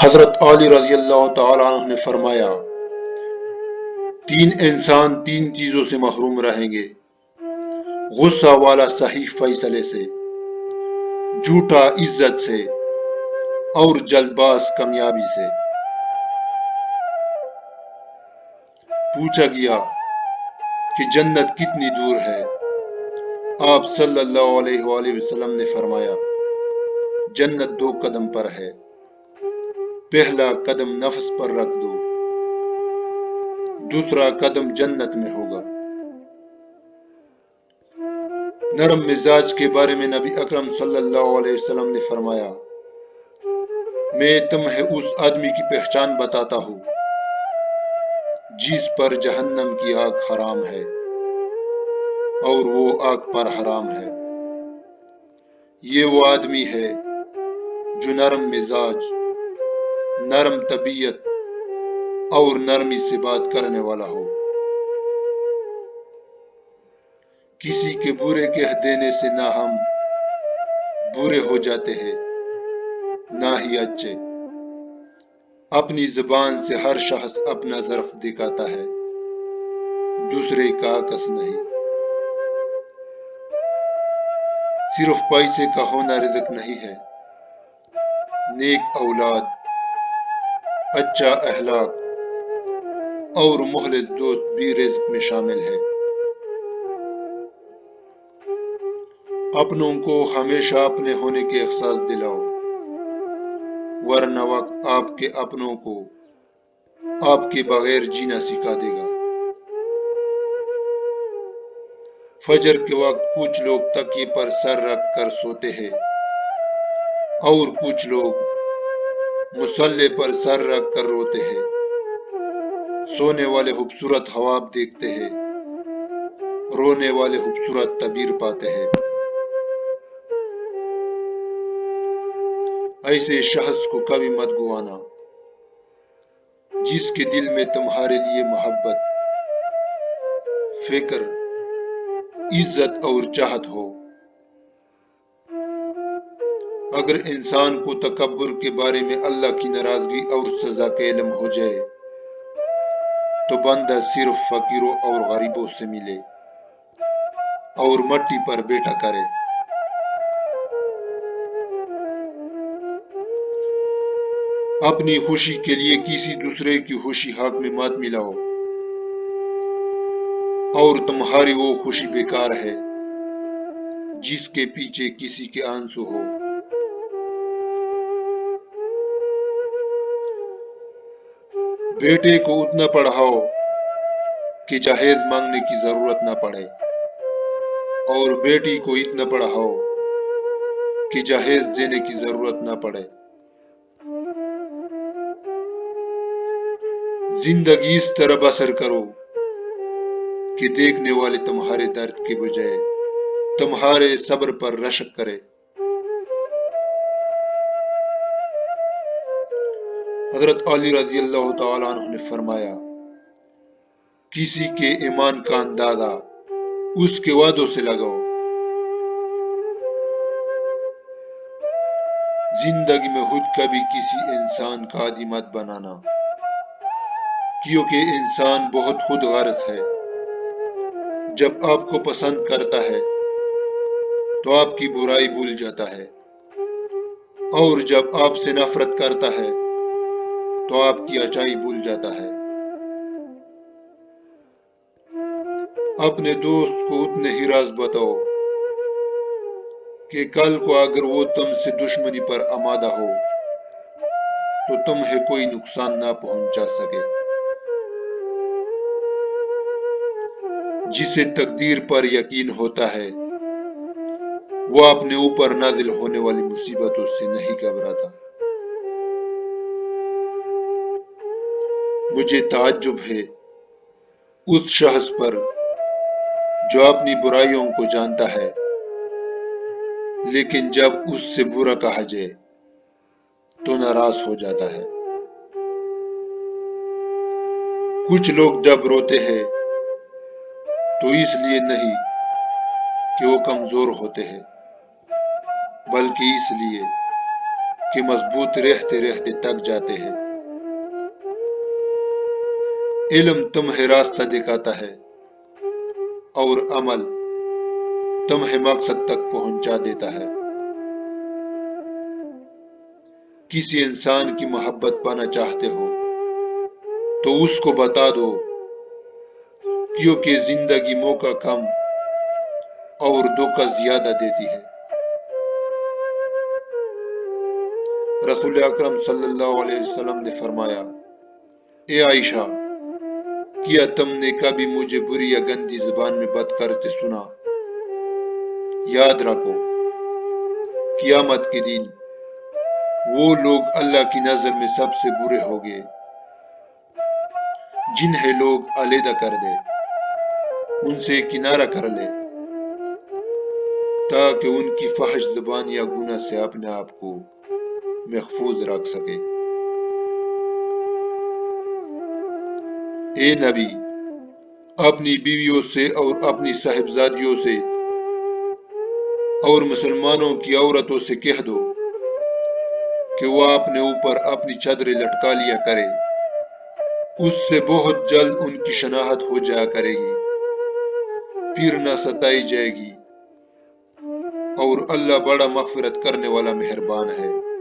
حضرت علی رضی اللہ تعالیٰ عنہ نے فرمایا، تین انسان تین چیزوں سے محروم رہیں گے: غصہ والا صحیح فیصلے سے، جھوٹا عزت سے، اور جلد باز کامیابی سے۔ پوچھا گیا کہ جنت کتنی دور ہے؟ آپ صلی اللہ علیہ وآلہ وسلم نے فرمایا، جنت 2 قدم پر ہے، پہلا قدم نفس پر رکھ دو، دوسرا قدم جنت میں ہوگا۔ نرم مزاج کے بارے میں نبی اکرم صلی اللہ علیہ وسلم نے فرمایا، میں تمہیں اس آدمی کی پہچان بتاتا ہوں جس پر جہنم کی آگ حرام ہے اور وہ آگ پر حرام ہے۔ یہ وہ آدمی ہے جو نرم مزاج، نرم طبیعت اور نرمی سے بات کرنے والا ہو۔ کسی کے برے کہہ دینے سے نہ ہم برے ہو جاتے ہیں نہ ہی اچھے۔ اپنی زبان سے ہر شخص اپنا ظرف دکھاتا ہے، دوسرے کا عکس نہیں۔ صرف پیسے کا ہونا رزق نہیں ہے، نیک اولاد، اچھا اخلاق اور مخلص دوست بھی رزق میں شامل ہے۔ اپنوں کو ہمیشہ اپنے ہونے کے احساس دلاؤ، ورنہ وقت آپ کے اپنوں کو آپ کے بغیر جینا سکھا دے گا۔ فجر کے وقت کچھ لوگ تکیے پر سر رکھ کر سوتے ہیں اور کچھ لوگ مصلے پر سر رکھ کر روتے ہیں۔ سونے والے خوبصورت خواب دیکھتے ہیں، رونے والے خوبصورت تعبیر پاتے ہیں۔ ایسے شخص کو کبھی مت گوانا جس کے دل میں تمہارے لیے محبت، فکر، عزت اور چاہت ہو۔ اگر انسان کو تکبر کے بارے میں اللہ کی ناراضگی اور سزا کا علم ہو جائے تو بندہ صرف فقیروں اور غریبوں سے ملے اور مٹی پر بیٹھا کرے۔ اپنی خوشی کے لیے کسی دوسرے کی خوشی حق میں مت ملاؤ، اور تمہاری وہ خوشی بیکار ہے جس کے پیچھے کسی کے آنسو ہو۔ بیٹے کو اتنا پڑھاؤ کہ جہیز مانگنے کی ضرورت نہ پڑے، اور بیٹی کو اتنا پڑھاؤ کہ جہیز دینے کی ضرورت نہ پڑے۔ زندگی اس طرح بسر کرو کہ دیکھنے والے تمہارے درد کے بجائے تمہارے صبر پر رشک کرے۔ حضرت علی رضی اللہ تعالیٰ عنہ نے فرمایا، کسی کے ایمان کا اندازہ اس کے وعدوں سے لگاؤ۔ زندگی میں خود کبھی کسی انسان کا عادی مت بنانا، کیونکہ انسان بہت خود غرض ہے۔ جب آپ کو پسند کرتا ہے تو آپ کی برائی بھول جاتا ہے، اور جب آپ سے نفرت کرتا ہے تو آپ کی اچائی بھول جاتا ہے۔ اپنے دوست کو اتنے ہی راز بتاؤ کہ کل کو اگر وہ تم سے دشمنی پر آمادہ ہو تو تمہیں کوئی نقصان نہ پہنچا سکے۔ جسے تقدیر پر یقین ہوتا ہے وہ اپنے اوپر نازل ہونے والی مصیبتوں سے نہیں گھبراتا۔ مجھے تعجب ہے اس شخص پر جو اپنی برائیوں کو جانتا ہے لیکن جب اس سے برا کہا جائے تو ناراض ہو جاتا ہے۔ کچھ لوگ جب روتے ہیں تو اس لیے نہیں کہ وہ کمزور ہوتے ہیں، بلکہ اس لیے کہ مضبوط رہتے رہتے تک جاتے ہیں۔ علم تمہیں راستہ دکھاتا ہے اور عمل تمہیں مقصد تک پہنچا دیتا ہے۔ کسی انسان کی محبت پانا چاہتے ہو تو اس کو بتا دو، کیونکہ زندگی موقع کم اور دھوکہ زیادہ دیتی ہے۔ رسول اکرم صلی اللہ علیہ وسلم نے فرمایا، اے عائشہ، کیا تم نے کبھی مجھے بری یا گندی زبان میں بات کرتے سنا؟ یاد رکھو، قیامت کے دن وہ لوگ اللہ کی نظر میں سب سے برے ہوں گے جنہیں لوگ علیحدہ کر دے، ان سے کنارہ کر لے، تاکہ ان کی فحش زبان یا گناہ سے اپنے آپ کو محفوظ رکھ سکے۔ اے نبی، اپنی بیویوں سے اور اپنی صاحبزادیوں سے اور مسلمانوں کی عورتوں سے کہہ دو کہ وہ اپنے اوپر اپنی چادریں لٹکا لیا کرے، اس سے بہت جلد ان کی شناخت ہو جایا کرے گی، پھر نہ ستائی جائے گی، اور اللہ بڑا مغفرت کرنے والا مہربان ہے۔